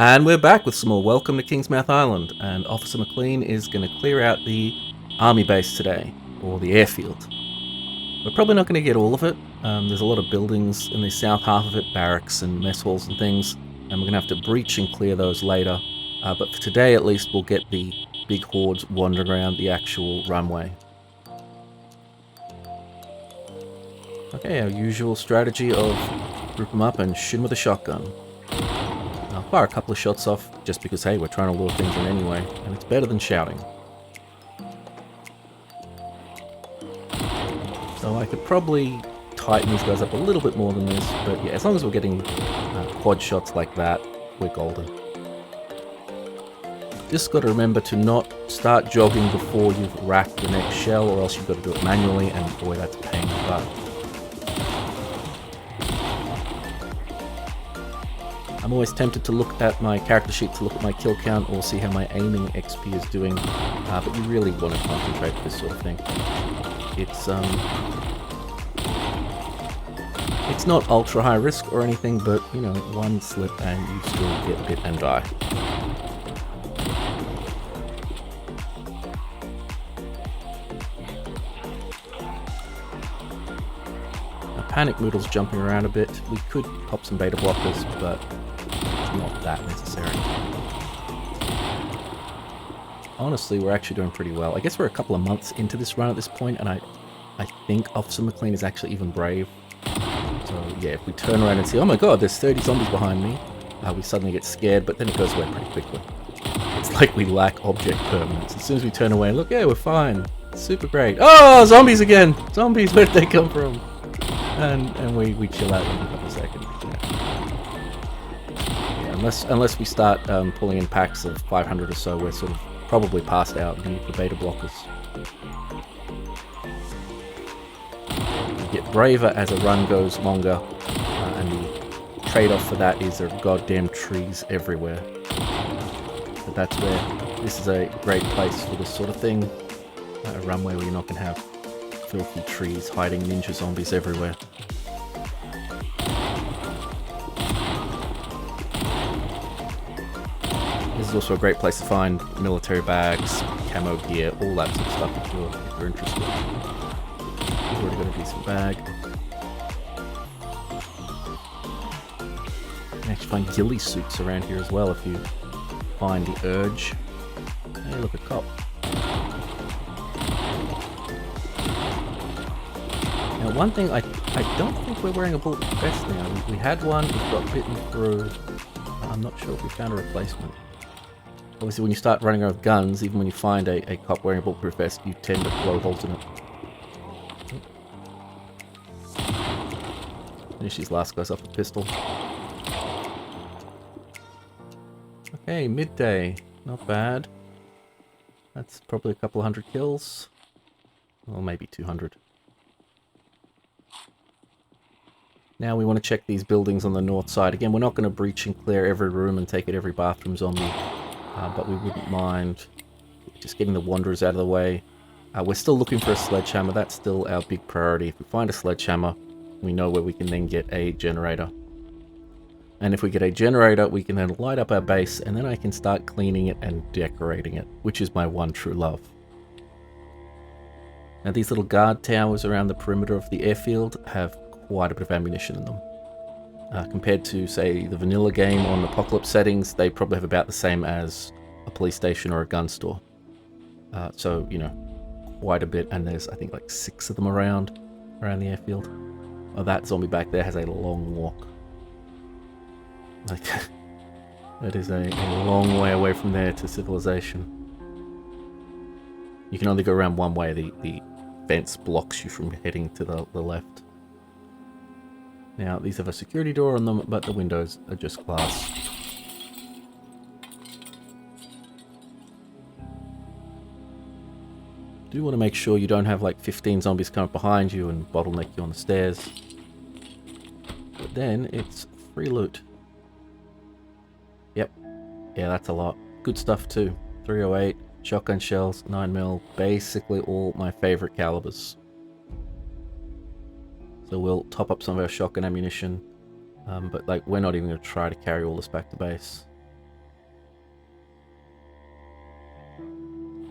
And we're back with some more Welcome to Kingsmouth Island, and Officer McLean is going to clear out the army base today, or the airfield. We're probably not going to get all of it. There's a lot of buildings in the south half of it, barracks and mess halls and things, and we're going to have to breach and clear those later. But for today at least, we'll get the big hordes wandering around the actual runway. Okay, our usual strategy of group them up and shoot them with a shotgun. I'll fire a couple of shots off just because, hey, we're trying to lure things in anyway, and it's better than shouting. So I could probably tighten these guys up a little bit more than this, but yeah, as long as we're getting quad shots like that, we're golden. Just got to remember to not start jogging before you've racked the next shell, or else you've got to do it manually, and boy, that's a pain in the butt. I'm always tempted to look at my character sheet to look at my kill count or see how my aiming XP is doing, but you really want to concentrate with this sort of thing. It's not ultra high risk or anything, but you know, one slip and you still get bit and die. Now, Panic Moodle's jumping around a bit. We could pop some beta blockers, but not that necessary. Honestly, we're actually doing pretty well. I guess we're a couple of months into this run at this point, and I think Officer McLean is actually even brave. So yeah, if we turn around and see, oh my god, there's 30 zombies behind me, we suddenly get scared, but then it goes away pretty quickly. It's like we lack object permanence. As soon as we turn away and look, yeah, we're fine. Super great. Oh, zombies again! Zombies, where did they come from? And we chill out in a couple of seconds. Unless we start pulling in packs of 500 or so, we're sort of probably passed out and need the beta blockers. You get braver as a run goes longer, and the trade-off for that is there are goddamn trees everywhere. But that's where this is a great place for this sort of thing. A runway where you're not going to have filthy trees hiding ninja zombies everywhere. This is also a great place to find military bags, camo gear, all that sort of stuff if you're interested. We've already got a decent bag. You can actually find ghillie suits around here as well if you find the urge. Hey, look, a cop. Now, one thing, I don't think we're wearing a bulletproof vest now. We had one, it got bitten through. I'm not sure if we found a replacement. Obviously, when you start running around with guns, even when you find a cop wearing a bulletproof vest, you tend to blow holes in it. Finish these last guys off with a pistol. Okay, midday. Not bad. That's probably a couple of 100 kills. Or maybe 200. Now we want to check these buildings on the north side. Again, we're not going to breach and clear every room and take it every bathroom zombie. But we wouldn't mind just getting the wanderers out of the way. We're still looking for a sledgehammer. That's still our big priority. If we find a sledgehammer, we know where we can then get a generator. And if we get a generator, we can then light up our base, and then I can start cleaning it and decorating it, which is my one true love. Now, these little guard towers around the perimeter of the airfield have quite a bit of ammunition in them. Compared to, say, the vanilla game on Apocalypse settings, they probably have about the same as a police station or a gun store. So, you know, quite a bit, and there's, I think, like 6 of them around the airfield. Oh, that zombie back there has a long walk. Like, that is a long way away from there to civilization. You can only go around one way. The fence blocks you from heading to the left. Now, these have a security door on them, but the windows are just glass. Do want to make sure you don't have like 15 zombies come up behind you and bottleneck you on the stairs. But then it's free loot. Yep. Yeah, that's a lot. Good stuff too. 308, shotgun shells, 9mm, basically all my favorite calibers. So we'll top up some of our shotgun ammunition, but like we're not even going to try to carry all this back to base.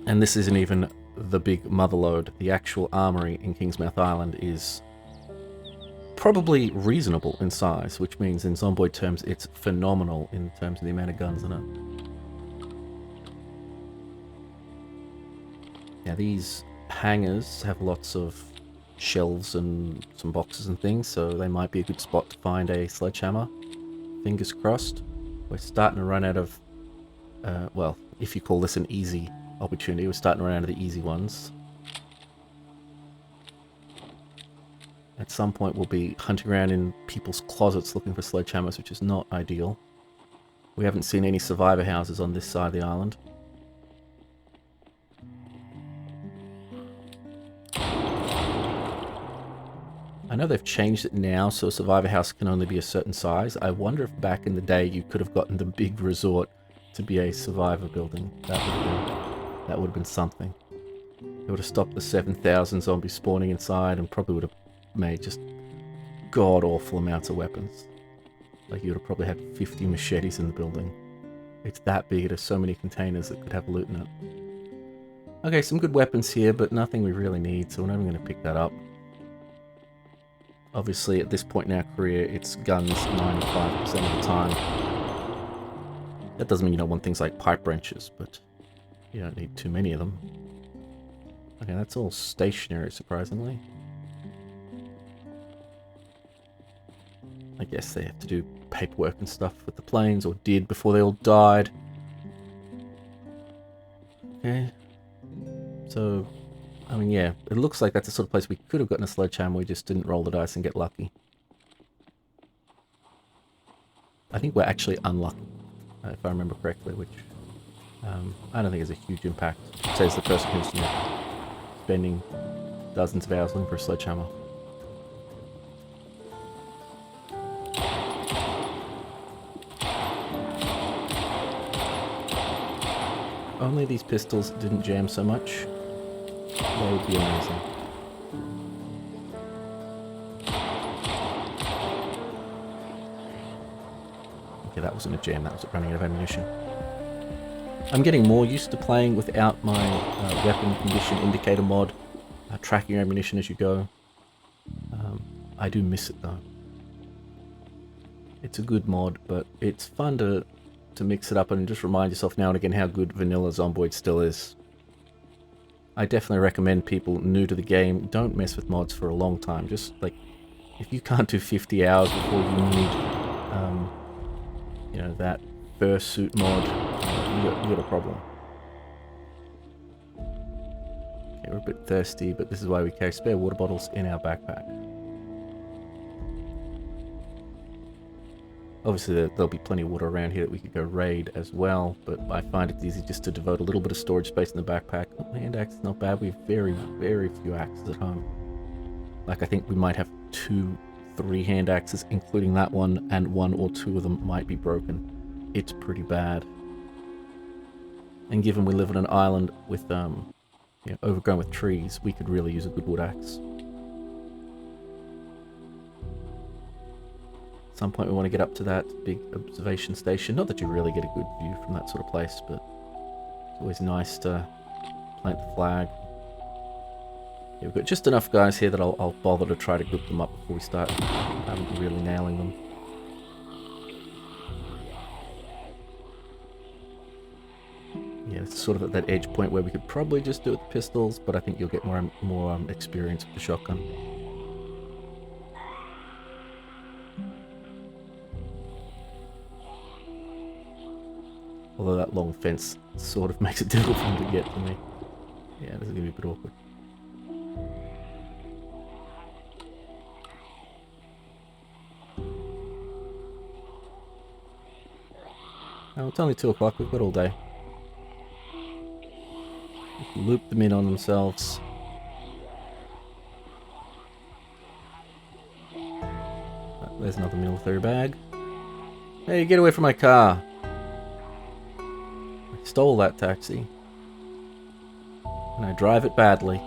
And this isn't even the big motherlode. The actual armory in Kingsmouth Island is probably reasonable in size, which means in Zomboid terms it's phenomenal in terms of the amount of guns in it. Now these hangars have lots of shelves and some boxes and things, so they might be a good spot to find a sledgehammer. Fingers crossed. We're starting to run out of, well, if you call this an easy opportunity, we're starting to run out of the easy ones. At some point we'll be hunting around in people's closets looking for sledgehammers, which is not ideal. We haven't seen any survivor houses on this side of the island. I know they've changed it now, so a survivor house can only be a certain size. I wonder if back in the day you could have gotten the big resort to be a survivor building. That would have been something. It would have stopped the 7,000 zombies spawning inside and probably would have made just god-awful amounts of weapons. Like you would have probably had 50 machetes in the building. It's that big, there's so many containers that could have loot in it. Okay, some good weapons here, but nothing we really need, so we're not even going to pick that up. Obviously, at this point in our career, it's guns 95% of the time. That doesn't mean you don't want things like pipe wrenches, but you don't need too many of them. Okay, that's all stationary, surprisingly. I guess they have to do paperwork and stuff with the planes, or did before they all died. Okay. So, I mean, yeah, it looks like that's the sort of place we could have gotten a sledgehammer, we just didn't roll the dice and get lucky. I think we're actually unlucky, if I remember correctly, which I don't think is a huge impact, says the person who's, you know, spending dozens of hours looking for a sledgehammer. Only these pistols didn't jam so much. That would be amazing. Okay, that wasn't a jam, that was running out of ammunition. I'm getting more used to playing without my weapon condition indicator mod, tracking your ammunition as you go. I do miss it though. It's a good mod, but it's fun to mix it up and just remind yourself now and again how good vanilla Zomboid still is. I definitely recommend people new to the game, don't mess with mods for a long time. Just like, if you can't do 50 hours before you need, you know, that fursuit mod, you got a problem. Okay, we're a bit thirsty, but this is why we carry spare water bottles in our backpack. Obviously there'll be plenty of water around here that we could go raid as well, but I find it easy just to devote a little bit of storage space in the backpack. Oh, hand axe is not bad. We have very, very few axes at home. Like, I think we might have 2-3 hand axes, including that one, and 1 or 2 of them might be broken. It's pretty bad. And given we live on an island with, you know, overgrown with trees, we could really use a good wood axe. At some point we want to get up to that big observation station. Not that you really get a good view from that sort of place, but it's always nice to plant the flag. Yeah, we've got just enough guys here that I'll bother to try to group them up before we start really nailing them. Yeah, it's sort of at that edge point where we could probably just do it with pistols, but I think you'll get more experience with the shotgun. Although that long fence sort of makes it difficult for them to get to me. Yeah, this is going to be a bit awkward. Oh, it's only 2 o'clock, we've got all day. Loop them in on themselves. Oh, there's another military bag. Hey, get away from my car! I stole that taxi. And I drive it badly.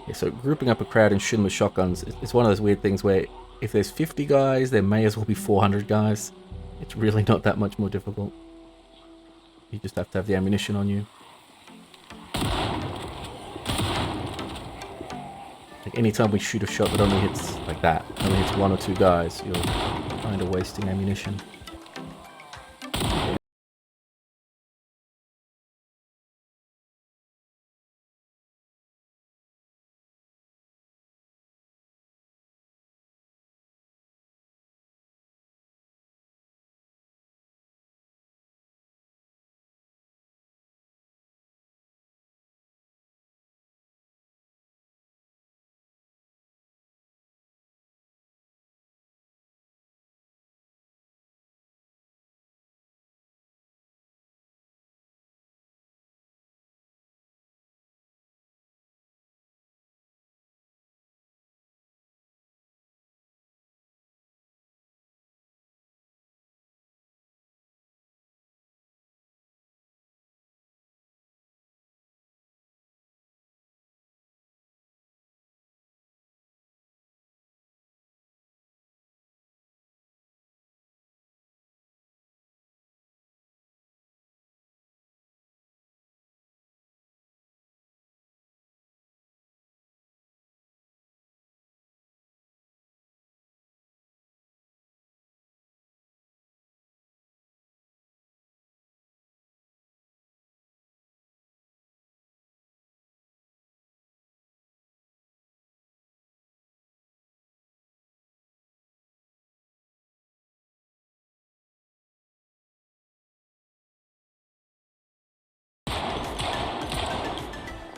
Yeah, so grouping up a crowd and shooting with shotguns, it's one of those weird things where if there's 50 guys, there may as well be 400 guys. It's really not that much more difficult. You just have to have the ammunition on you. Like anytime we shoot a shot that only hits like that, only hits 1 or 2 guys, you're kind of wasting ammunition.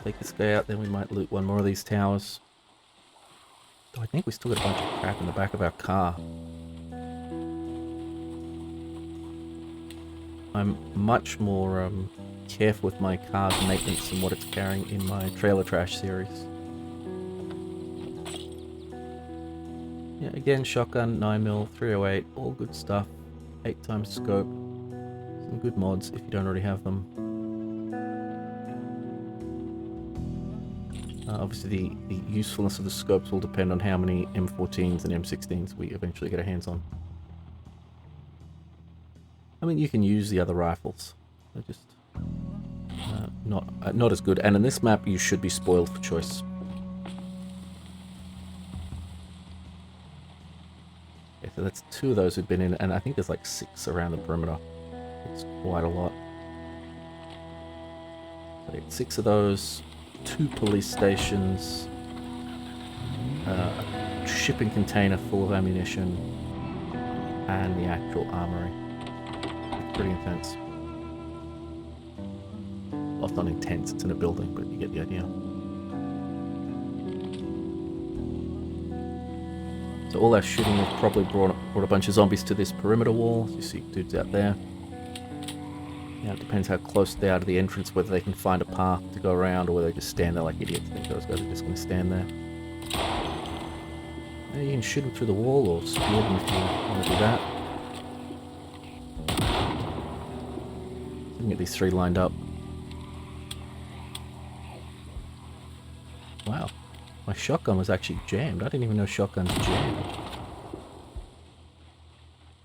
Take this guy out, then we might loot one more of these towers. Though I think we still got a bunch of crap in the back of our car. I'm much more careful with my car's maintenance and what it's carrying in my trailer trash series. Yeah, again, shotgun, 9mm, 308, all good stuff. 8x scope. Some good mods if you don't already have them. Obviously, the usefulness of the scopes will depend on how many M14s and M16s we eventually get our hands on. I mean, you can use the other rifles. They're just not as good. And in this map, you should be spoiled for choice. Okay, so that's 2 of those who've been in, and I think there's like 6 around the perimeter. It's quite a lot. So 6 of those. 2 police stations, a shipping container full of ammunition, and the actual armory. It's pretty intense. Well, it's not intense, it's in a building, but you get the idea. So all our shooting has probably brought a bunch of zombies to this perimeter wall. You see dudes out there. Yeah, it depends how close they are to the entrance, whether they can find a path to go around or whether they just stand there like idiots. I think those guys are just going to stand there. Yeah, you can shoot them through the wall or spear them if you want to do that. You can get these 3 lined up. Wow, my shotgun was actually jammed. I didn't even know shotguns jammed.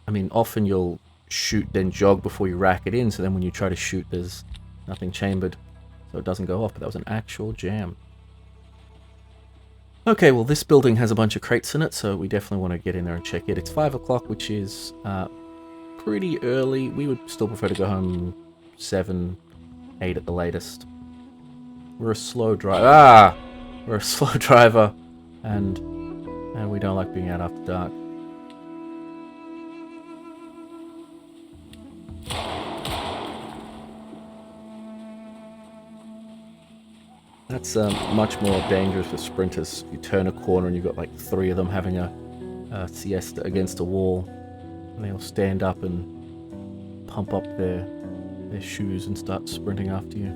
I mean, often you'll shoot then jog before you rack it in, so then when you try to shoot there's nothing chambered, so it doesn't go off, but that was an actual jam. Okay, well this building has a bunch of crates in it, so we definitely want to get in there and check it. It's 5 o'clock, which is pretty early. We would still prefer to go home 7, 8 at the latest. We're a slow driver. We're a slow driver, and we don't like being out after dark. That's much more dangerous for sprinters. If you turn a corner and you've got like 3 of them having a siesta against a wall, and they'll stand up and pump up their shoes and start sprinting after you.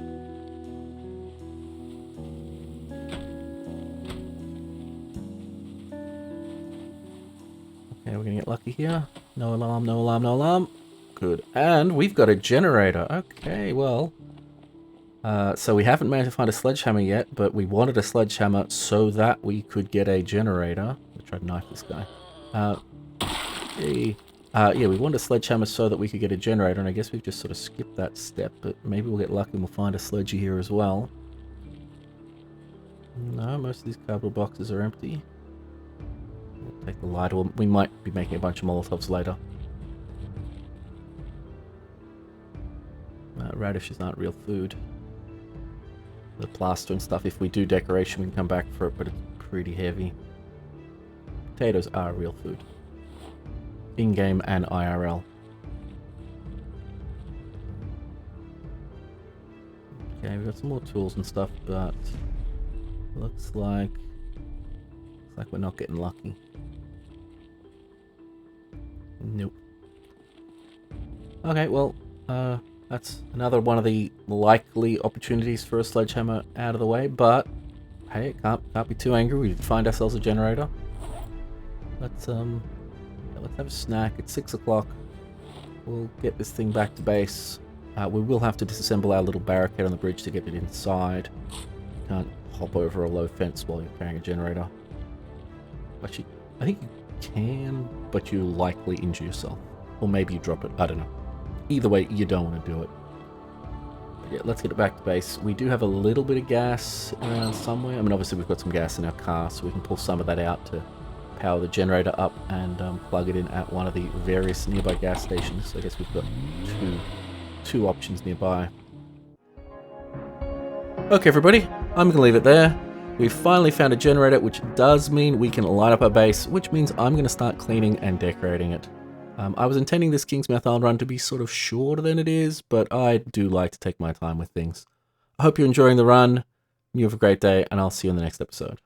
Okay, we're gonna get lucky here. No alarm, no alarm, no alarm. Good. And we've got a generator. Okay, well, So we haven't managed to find a sledgehammer yet, but we wanted a sledgehammer so that we could get a generator. I'll try to knife this guy. Yeah, we wanted a sledgehammer so that we could get a generator, and I guess we've just sort of skipped that step, but maybe we'll get lucky and we'll find a sledgy here as well. No, most of these cardboard boxes are empty. We'll take the lighter. We might be making a bunch of Molotovs later. Radishes aren't real food. The plaster and stuff, if we do decoration, we can come back for it, but it's pretty heavy. Potatoes are real food. In-game and IRL. Okay, we've got some more tools and stuff, but looks like we're not getting lucky. Nope. Okay, well, that's another one of the likely opportunities for a sledgehammer out of the way, but hey, it can't be too angry. We find ourselves a generator. Let's have a snack. It's 6 o'clock. We'll get this thing back to base. We will have to disassemble our little barricade on the bridge to get it inside. You can't hop over a low fence while you're carrying a generator. Actually, I think you can, but you'll likely injure yourself. Or maybe you drop it. I don't know. Either way, you don't want to do it. But yeah, let's get it back to base. We do have a little bit of gas around somewhere. I mean, obviously we've got some gas in our car, so we can pull some of that out to power the generator up and plug it in at one of the various nearby gas stations. So I guess we've got two options nearby. Okay, everybody, I'm going to leave it there. We've finally found a generator, which does mean we can light up our base, which means I'm going to start cleaning and decorating it. I was intending this Kingsmouth Island run to be sort of shorter than it is, but I do like to take my time with things. I hope you're enjoying the run. You have a great day, and I'll see you in the next episode.